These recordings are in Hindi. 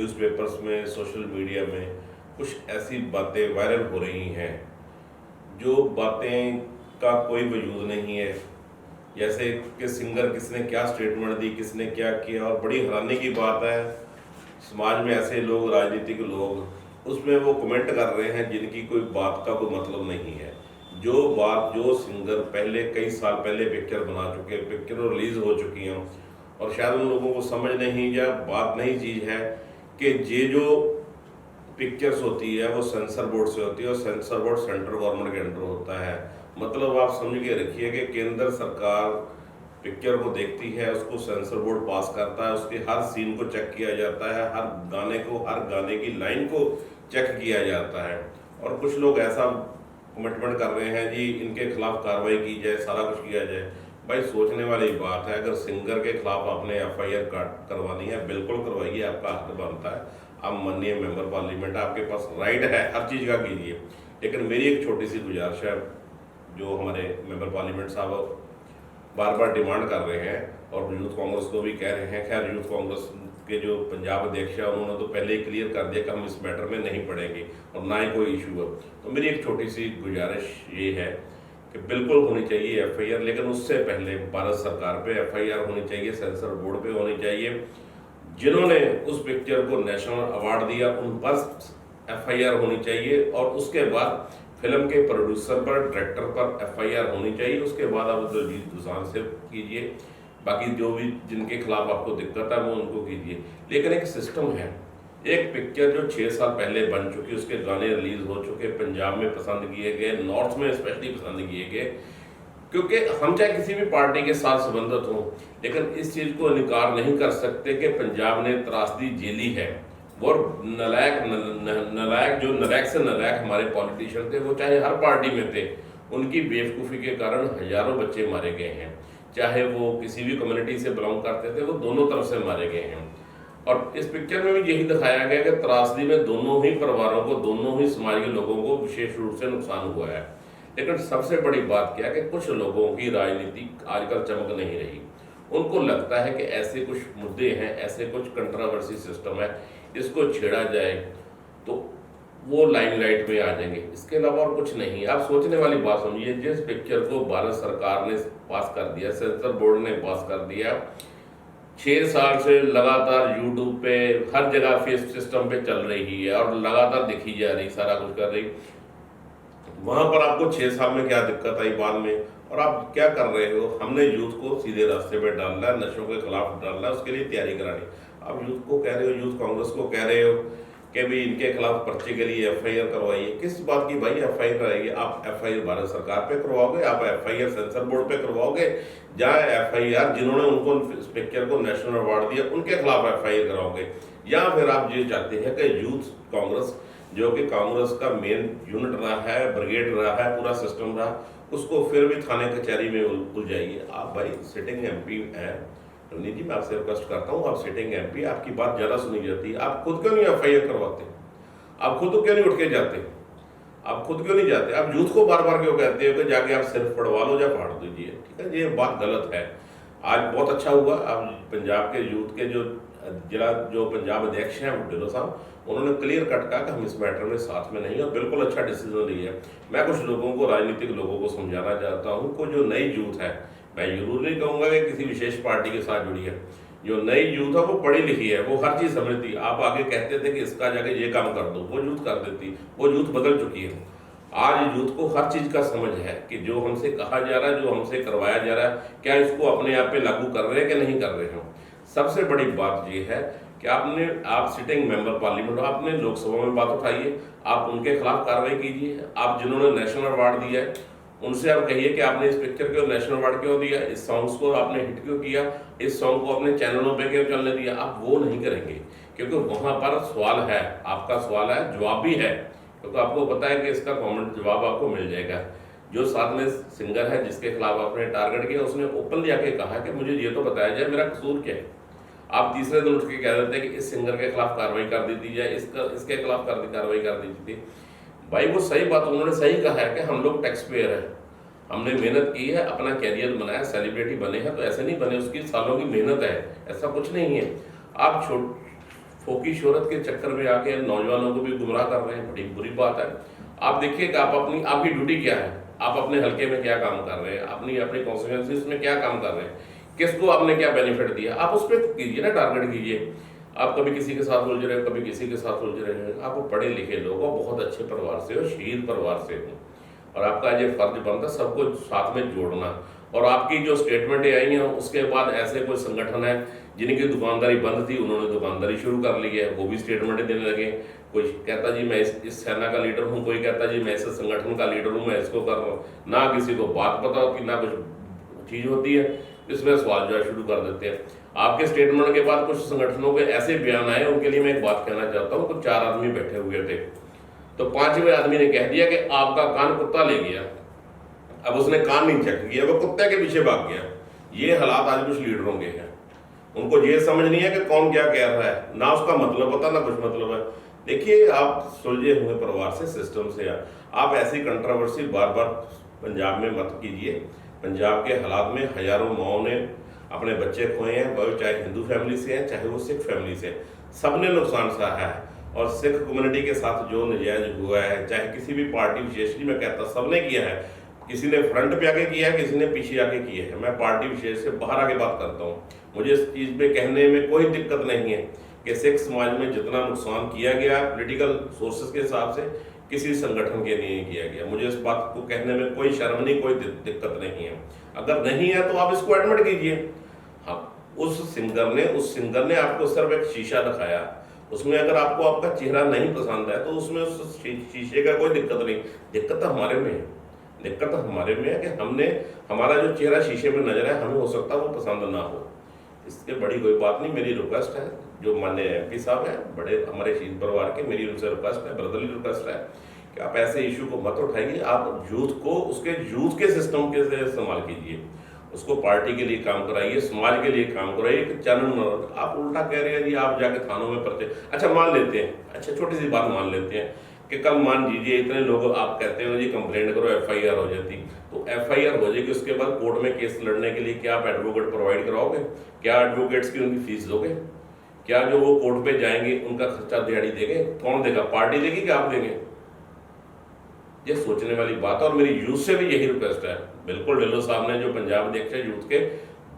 न्यूज़पेपर्स में, सोशल मीडिया में कुछ ऐसी बातें वायरल हो रही हैं जो बातें का कोई वजूद नहीं है। जैसे कि सिंगर किसने क्या स्टेटमेंट दी, किसने क्या किया, और बड़ी हैरानी की बात है समाज में ऐसे लोग, राजनीतिक लोग उसमें वो कमेंट कर रहे हैं जिनकी कोई बात का कोई मतलब नहीं है। जो सिंगर पहले कई साल पहले पिक्चर बना चुके, पिक्चर रिलीज हो चुकी हैं, और शायद उन लोगों को समझ नहीं या बात नहीं चीज़ है कि ये जो पिक्चर्स होती है वो सेंसर बोर्ड से होती है, और सेंसर बोर्ड सेंट्रल गवर्नमेंट के अंडर होता है। मतलब आप समझ के रखिए कि केंद्र सरकार पिक्चर को देखती है, उसको सेंसर बोर्ड पास करता है, उसके हर सीन को चेक किया जाता है, हर गाने की लाइन को चेक किया जाता है। और कुछ लोग ऐसा कमिटमेंट कर रहे हैं जी इनके खिलाफ कार्रवाई की जाए, सारा कुछ किया जाए। भाई सोचने वाली बात है, अगर सिंगर के खिलाफ आपने FIR करवानी है बिल्कुल करवाइए, आपका हक बनता है, आप माननीय मेंबर पार्लियामेंट, आपके पास राइट है, हर चीज़ का कीजिए। लेकिन मेरी एक छोटी सी गुजारिश है, जो हमारे मेंबर पार्लियामेंट साहब बार बार डिमांड कर रहे हैं और यूथ कांग्रेस को भी कह रहे हैं, खैर यूथ कांग्रेस के जो पंजाब अध्यक्ष है उन्होंने तो पहले ही क्लियर कर दिया कि हम इस मैटर में नहीं पड़ेंगे और ना ही कोई इशू है। तो मेरी एक छोटी सी गुजारिश ये है कि बिल्कुल होनी चाहिए FIR, लेकिन उससे पहले भारत सरकार पे FIR होनी चाहिए, सेंसर बोर्ड पे होनी चाहिए। जिन्होंने उस पिक्चर को नेशनल अवार्ड दिया उन पर FIR होनी चाहिए, और उसके बाद फिल्म के प्रोड्यूसर पर, डायरेक्टर पर FIR होनी चाहिए। उसके बाद आप दिलजीत दोसांझ से कीजिए, बाकी जो भी जिनके खिलाफ आपको दिक्कत है वो उनको कीजिए। लेकिन एक सिस्टम है, एक पिक्चर जो 6 साल पहले बन चुकी, उसके गाने रिलीज हो चुके, पंजाब में पसंद किए गए, नॉर्थ में स्पेशली पसंद किए गए, क्योंकि हम चाहे किसी भी पार्टी के साथ संबंधित हों, लेकिन इस चीज़ को इनकार नहीं कर सकते कि पंजाब ने त्रासदी झेली है। वो नलायक जो नलायक से नलायक हमारे पॉलिटिशियन थे, वो चाहे हर पार्टी में थे, उनकी बेवकूफ़ी के कारण हजारों बच्चे मारे गए हैं, चाहे वो किसी भी कम्युनिटी से बिलोंग करते थे, वो दोनों तरफ से मारे गए हैं। और इस पिक्चर में भी यही दिखाया गया कि त्रासदी में दोनों ही परिवारों को, दोनों ही समाज के लोगों को विशेष रूप से नुकसान हुआ है। लेकिन सबसे बड़ी बात क्या है कि कुछ लोगों की राजनीति आजकल चमक नहीं रही। उनको लगता है कि ऐसे कुछ मुद्दे हैं, ऐसे कुछ कंट्रोवर्सी सिस्टम है, इसको छेड़ा जाए तो वो लाइमलाइट में आ जाएंगे, इसके अलावा और कुछ नहीं। आप सोचने वाली बात समझिए, जिस पिक्चर को भारत सरकार ने पास कर दिया, सेंसर बोर्ड ने पास कर दिया, 6 साल से लगातार यूट्यूब पे हर जगह फेस सिस्टम पे चल रही है और लगातार दिखी जा रही, सारा कुछ कर रही, वहां पर आपको 6 साल में क्या दिक्कत आई बाद में, और आप क्या कर रहे हो? हमने यूथ को सीधे रास्ते पे डालना है, नशों के खिलाफ डालना है, उसके लिए तैयारी करानी। आप यूथ को कह रहे हो, यूथ कांग्रेस को कह रहे हो कि भी इनके खिलाफ पर्चे के लिए FIR करवाइए। किस बात की भाई FIR कराइए? आप FIR भारत सरकार पे करवाओगे, आप FIR सेंसर बोर्ड पे करवाओगे, जहाँ FIR जिन्होंने उनको पिक्चर को नेशनल अवार्ड दिया उनके खिलाफ FIR कराओगे, या फिर आप ये चाहते हैं कि यूथ कांग्रेस जो कि कांग्रेस का मेन यूनिट रहा है, ब्रिगेड रहा है, पूरा सिस्टम रहा, उसको फिर भी थाने कचहरी में उलझाइए। आप भाई सिटिंग MP हैं, रवनीत जी मैं आपसे रिक्वेस्ट करता हूँ, आप सिटिंग MP, आपकी बात ज़्यादा सुनी जाती है, आप खुद क्यों नहीं FIR करवाते? आप खुद क्यों नहीं उठ के जाते? आप खुद क्यों नहीं जाते? आप यूथ को बार बार क्यों कहते हो कि जाके आप सिर्फ पढ़वा लो या फाड़ दीजिए? ठीक है, ये बात गलत है। आज बहुत अच्छा हुआ, अब पंजाब के यूथ के जो पंजाब अध्यक्ष हैं ढिल्लों साहब, उन्होंने क्लियर कट कहा कि हम इस मैटर में साथ में नहीं है, बिल्कुल अच्छा डिसीजन लिया है। मैं कुछ लोगों को, राजनीतिक लोगों को समझाना चाहता हूँ को जो नई यूथ है, मैं जरूर नहीं कहूँगा कि किसी विशेष पार्टी के साथ जुड़ी है, जो नई यूथ है वो पढ़ी लिखी है, वो हर चीज़ समझती। आप आगे कहते थे कि इसका जाके ये काम कर दो, वो यूथ कर देती, वो यूथ बदल चुकी है। आज यूथ को हर चीज़ का समझ है कि जो हमसे कहा जा रहा है, जो हमसे करवाया जा रहा है, क्या इसको अपने आप पे लागू कर रहे हैं कि नहीं कर रहे हैं। सबसे बड़ी बात ये है कि आप सिटिंग मेंबर पार्लियामेंट हो, आपने लोकसभा में बात उठाइए, आप उनके खिलाफ कार्रवाई कीजिए। आप जिन्होंने नेशनल अवार्ड दिया है उनसे आप कहिए कि आपने इस पिक्चर को नेशनल अवार्ड क्यों दिया, इस सॉन्ग्स को आपने हिट क्यों किया, इस सॉन्ग को अपने चैनलों पे क्यों चलने दिया। आप वो नहीं करेंगे, क्योंकि वहाँ पर सवाल है, आपका सवाल है, जवाब भी है, क्योंकि आपको पता है कि इसका कॉमेंट जवाब आपको मिल जाएगा। जो साथ में सिंगर है जिसके खिलाफ आपने टारगेट किया, उसने ओपनली आके कहा कि मुझे ये तो बताया जाए मेरा कसूर क्या है। आप तीसरे दिन उठ के कह देते हैं कि इस सिंगर के खिलाफ कार्रवाई कर दी जाए, इसके खिलाफ कार्रवाई कर दी थी। भाई वो सही बात, उन्होंने सही कहा है कि हम लोग टैक्स पेयर हैं, हमने मेहनत की है, अपना कैरियर बनाया, सेलिब्रिटी बने हैं, तो ऐसे नहीं बने, उसकी सालों की मेहनत है, ऐसा कुछ नहीं है। आप फोकी शोहरत के चक्कर में आके नौजवानों को भी गुमराह कर रहे हैं, बड़ी बुरी बात है। आप देखिए कि आपकी ड्यूटी क्या है, आप अपने हल्के में क्या काम कर रहे हैं, अपनी कॉन्स्टिट्यूंसीज में क्या काम कर रहे हैं, किसको आपने क्या बेनिफिट दिया, आप उस पर कीजिए ना, टारगेट कीजिए। आप कभी किसी के साथ उलझ रहे हो, कभी किसी के साथ उलझ रहे हैं। आप पढ़े लिखे लोग हो, बहुत अच्छे परिवार से हो, शहीद परिवार से हो, और आपका ये फर्ज बनता है सबको साथ में जोड़ना। और आपकी जो स्टेटमेंटें आई हैं उसके बाद ऐसे कोई संगठन है जिनकी दुकानदारी बंद थी, उन्होंने दुकानदारी शुरू कर ली है, वो भी स्टेटमेंटें देने लगे। कोई कहता जी मैं इस सेना का लीडर हूँ, कोई कहता जी मैं इस संगठन का लीडर हूँ, मैं इसको कर रहा हूँ। ना किसी को बात पता होती, ना कुछ चीज़ होती है, इसमें सवाल जो है शुरू कर देते हैं। आपके स्टेटमेंट के बाद कुछ संगठनों के ऐसे बयान आए, उनके लिए मैं एक बात कहना चाहता हूँ। कुछ 4 आदमी बैठे हुए थे, तो 5वें आदमी ने कह दिया कि आपका कान कुत्ता ले गया। अब उसने कान नहीं चेक किया, वो कुत्ते के पीछे भाग गया। ये हालात आज कुछ लीडरों के हैं। उनको ये समझ नहीं है कि कौन क्या कह रहा है, ना उसका मतलब पता, ना कुछ मतलब है। देखिए, आप सुलझे हुए परिवार से, सिस्टम से आप ऐसी कंट्रोवर्सी बार बार पंजाब में मत कीजिए। पंजाब के हालात में हजारों माओं ने अपने बच्चे खोए हैं, वह चाहे हिंदू फैमिली से हैं, चाहे वो सिख फैमिली से, सबने नुकसान सहा है। और सिख कम्युनिटी के साथ जो नजायज हुआ है, चाहे किसी भी पार्टी विशेष की मैं कहता सबने किया है, किसी ने फ्रंट पे आके किया है, किसी ने पीछे आके किया है। मैं पार्टी विशेष से बाहर आके बात करता हूँ। मुझे इस चीज़ पे कहने में कोई दिक्कत नहीं है कि सिख समाज में जितना नुकसान किया गया पॉलिटिकल सोर्सेज के हिसाब से, किसी संगठन के नहीं किया गया। मुझे इस बात को कहने में कोई शर्म नहीं, कोई दिक्कत नहीं है। अगर नहीं है तो आप इसको एडमिट कीजिए। हाँ, उस सिंगर ने आपको सिर्फ एक शीशा दिखाया, उसमें अगर आपको आपका चेहरा नहीं पसंद है तो उसमें उस शीशे का कोई दिक्कत नहीं। दिक्कत हमारे में है, दिक्कत हमारे में है कि हमारा जो चेहरा शीशे में नजर है, हमें हो सकता है वो पसंद ना हो। इसके बड़ी कोई बात नहीं। मेरी रिक्वेस्ट है, जो माननीय MP साहब हैं, बड़े हमारे शहीद परिवार के, मेरी उनसे रिक्वेस्ट है, ब्रदरली रिक्वेस्ट है कि आप ऐसे इशू को मत उठाइए। आप यूथ को उसके यूथ के सिस्टम के से इस्तेमाल कीजिए, उसको पार्टी के लिए काम कराइए, समाज के लिए काम कराइए। कि चैनल आप उल्टा कह रहे हैं जी आप जाके थानों में पर्चे, अच्छा मान लेते हैं, अच्छा छोटी सी बात मान लेते हैं कि कल मान लीजिए इतने लोग आप कहते हो जी कंप्लेंट करो, FIR हो जाती, तो FIR हो जाएगी, उसके बाद कोर्ट में केस लड़ने के लिए क्या आप एडवोकेट प्रोवाइड कराओगे? क्या एडवोकेट्स की उनकी फीस दोगे? क्या जो वो कोर्ट पे जाएंगे उनका खर्चा दिहाड़ी देंगे? कौन देगा? पार्टी देगी कि आप देंगे? ये सोचने वाली बात है। और मेरी यूथ से भी यही रिक्वेस्ट है, बिल्कुल ढिल्लों साहब ने जो पंजाब अध्यक्ष है यूथ के,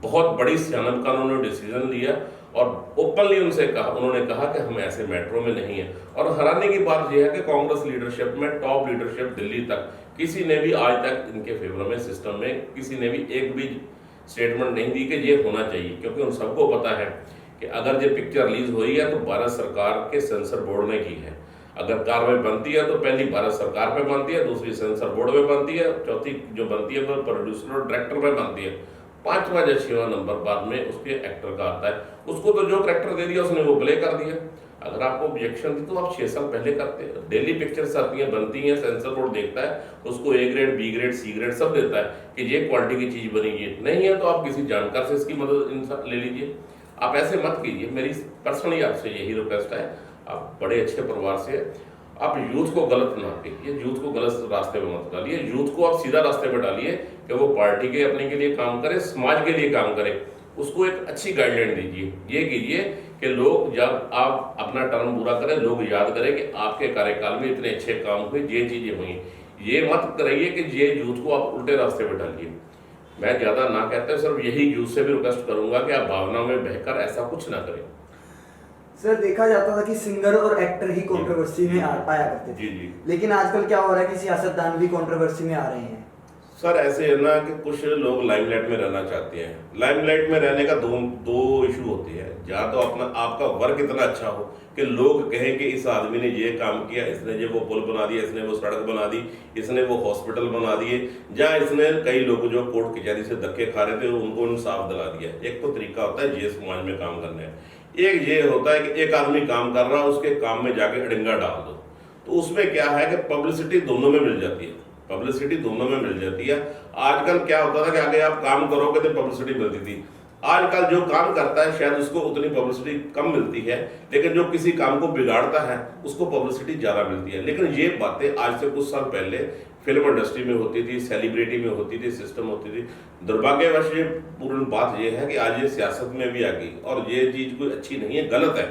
बहुत बड़ी सियानत का उन्होंने डिसीजन लिया और ओपनली उन्होंने कहा कि हम ऐसे मेट्रो में नहीं है। और हैरानी की बात यह है कि कांग्रेस लीडरशिप में, टॉप लीडरशिप दिल्ली तक, किसी ने भी आज तक इनके फेवर में, सिस्टम में किसी ने भी एक भी स्टेटमेंट नहीं दी कि ये होना चाहिए। क्योंकि उन सबको पता है कि अगर ये पिक्चर रिलीज हुई है तो भारत सरकार के सेंसर बोर्ड ने की है। अगर कार्रवाई बनती है तो पहली भारत सरकार पे बनती है, दूसरी सेंसर बोर्ड पे बनती है, चौथी जो बनती है वो प्रोड्यूसर और डायरेक्टर पे बनती है, 5वां या 6वां नंबर बाद में उसके एक्टर का आता है। उसको तो जो करेक्टर दे दिया उसने वो प्ले कर दिया। अगर आपको ऑब्जेक्शन थी तो आप 6 साल पहले करते हैं। डेली पिक्चर्स आती हैं, बनती हैं, सेंसर बोर्ड देखता है, उसको A grade, B grade, C grade सब देता है कि ये क्वालिटी की चीज़ बनी है। नहीं है तो आप किसी जानकार से इसकी मदद ले लीजिए। आप ऐसे मत कीजिए। मेरी पर्सनली आपसे यही रिक्वेस्ट है। आप बड़े अच्छे परिवार से, आप यूथ को गलत ना कीजिए, यूथ को गलत रास्ते पे मत डालिए। यूथ को आप सीधा रास्ते पे डालिए कि वो पार्टी के अपने के लिए काम करे, समाज के लिए काम करे। उसको एक अच्छी गाइडलाइन दीजिए। ये कीजिए कि लोग जब आप अपना टर्म पूरा करें, लोग याद करें कि आपके कार्यकाल में इतने अच्छे काम हुए, ये चीज़ें हुई। ये मत करिए कि ये यूथ को आप उल्टे रास्ते पे डालिए। मैं ज़्यादा ना कहता, सिर्फ यही यूथ से भी रिक्वेस्ट करूंगा कि आप भावना में बहकर ऐसा कुछ ना करें। सर, देखा जाता था कि सिंगर और एक्टर ही कंट्रोवर्सी में आया करते थे। जी। लेकिन आजकल क्या हो रहा है कि सियासतदान भी कंट्रोवर्सी में आ रहे हैं। सर, ऐसे है ना कि कुछ लोग लाइमलाइट में रहना चाहते हैं। लाइमलाइट में रहने का दो इशू होती है। या तो आपका वर्क इतना अच्छा हो कि लोग कहें कि इस आदमी ने ये काम किया, इसने ये वो पुल बना दिया, इसने वो सड़क बना दी, इसने वो हॉस्पिटल बना दिए, या इसने कई लोग जो कोर्ट कचहरी से धक्के खा रहे थे उनको इंसाफ दिला दिया। एक तो तरीका होता है ये समाज में काम करने का। एक ये होता है कि एक आदमी काम कर रहा है, उसके काम में जाके अड़िंगा डाल दो। तो उसमें क्या है कि पब्लिसिटी दोनों में मिल जाती है। पब्लिसिटी दोनों में मिल जाती है। आजकल क्या होता था कि आगे आप काम करोगे तो पब्लिसिटी मिलती थी। आजकल जो काम करता है शायद उसको उतनी पब्लिसिटी कम मिलती है, लेकिन जो किसी काम को बिगाड़ता है उसको पब्लिसिटी ज़्यादा मिलती है। लेकिन ये बातें आज से कुछ साल पहले फिल्म इंडस्ट्री में होती थी, सेलिब्रिटी में होती थी, सिस्टम होती थी। दुर्भाग्यवश ये पूर्ण बात ये है कि आज ये सियासत में भी आ गई और ये चीज़ कोई अच्छी नहीं है, गलत है।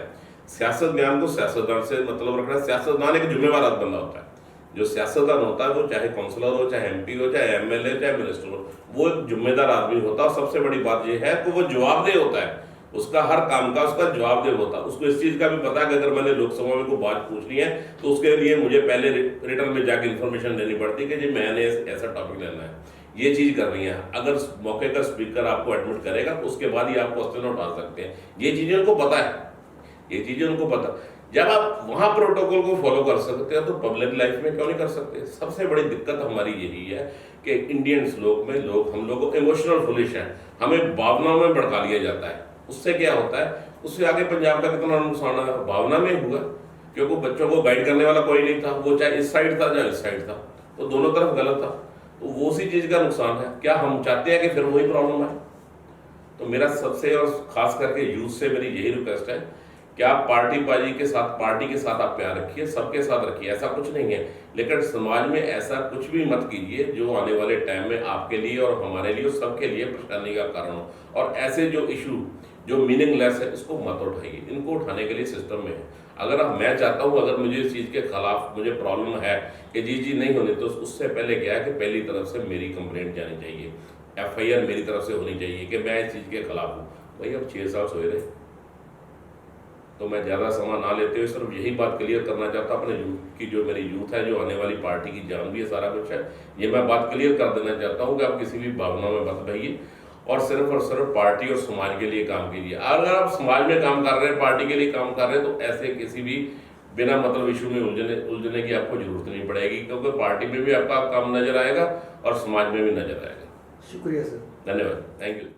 सियासतदान को सियासतदान से मतलब रखना है। सियासतदान एक जिम्मेवार बंदा होता है। जो सियासतदान होता है वो चाहे काउंसलर हो, चाहे एमपी हो, चाहे एमएलए, चाहे मिनिस्टर हो, वो एक जिम्मेदार आदमी होता है। और सबसे बड़ी बात ये है कि वो जवाबदेह होता है, उसका हर काम का उसका जवाबदेह होता है। उसको इस चीज़ का भी पता है कि अगर मैंने लोकसभा में कोई बात पूछनी है तो उसके लिए मुझे पहले रिटर्न में जाके इन्फॉर्मेशन देनी पड़ती है कि जी मैंने ऐसा टॉपिक लेना है, ये चीज़ करनी है। अगर मौके का स्पीकर आपको एडमिट करेगा तो उसके बाद ही आप क्वेश्चन उठा सकते हैं। ये चीज़ें उनको पता है, ये चीज़ें उनको पता। जब आप वहाँ प्रोटोकॉल को फॉलो कर सकते हैं तो पब्लिक लाइफ में क्यों नहीं कर सकते? सबसे बड़ी दिक्कत हमारी यही है कि इंडियंस लोग में हम लोग इमोशनल फुलिश हैं, हमें भावनाओं में भड़का लिया जाता है। उससे क्या होता है, उससे आगे पंजाब का कितना नुकसान है, भावना में हुआ, क्योंकि बच्चों को गाइड करने वाला कोई नहीं था। वो चाहे इस साइड था चाहे इस साइड था, तो दोनों तरफ गलत था। तो वो उसी चीज़ का नुकसान है। क्या हम चाहते हैं कि फिर वही प्रॉब्लम है? तो मेरा सबसे और खास करके यूथ से मेरी यही रिक्वेस्ट है कि आप पार्टी के साथ आप प्यार रखिए, सबके साथ रखिए, ऐसा कुछ नहीं है। लेकिन समाज में ऐसा कुछ भी मत कीजिए जो आने वाले टाइम में आपके लिए और हमारे लिए और सबके लिए परेशानी का कारण हो। और ऐसे जो इशू जो मीनिंगलेस है इसको मत उठाइए, इनको उठाने के लिए सिस्टम में है। अगर मैं चाहता हूँ, अगर मुझे इस चीज़ के खिलाफ मुझे प्रॉब्लम है कि जी नहीं होनी, तो उससे पहले क्या है कि पहली तरफ से मेरी कंप्लेंट जानी चाहिए, FIR मेरी तरफ से होनी चाहिए कि मैं इस चीज़ के खिलाफ हूँ। भाई अब 6 साल सोए रहे, तो मैं ज़्यादा समय ना लेते हुए सिर्फ यही बात क्लियर करना चाहता अपने यूथ की, जो मेरी यूथ है, जो आने वाली पार्टी की जान भी है, सारा कुछ है, ये मैं बात क्लियर कर देना चाहता हूँ कि आप किसी भी भावना में मत रहिए और सिर्फ पार्टी और समाज के लिए काम कीजिए। अगर आप समाज में काम कर रहे हैं, पार्टी के लिए काम कर रहे हैं, तो ऐसे किसी भी बिना मतलब इशू में उलझने की आपको जरूरत नहीं पड़ेगी, क्योंकि पार्टी में भी आपका काम नजर आएगा और समाज में भी नजर आएगा। शुक्रिया सर। धन्यवाद, थैंक यू।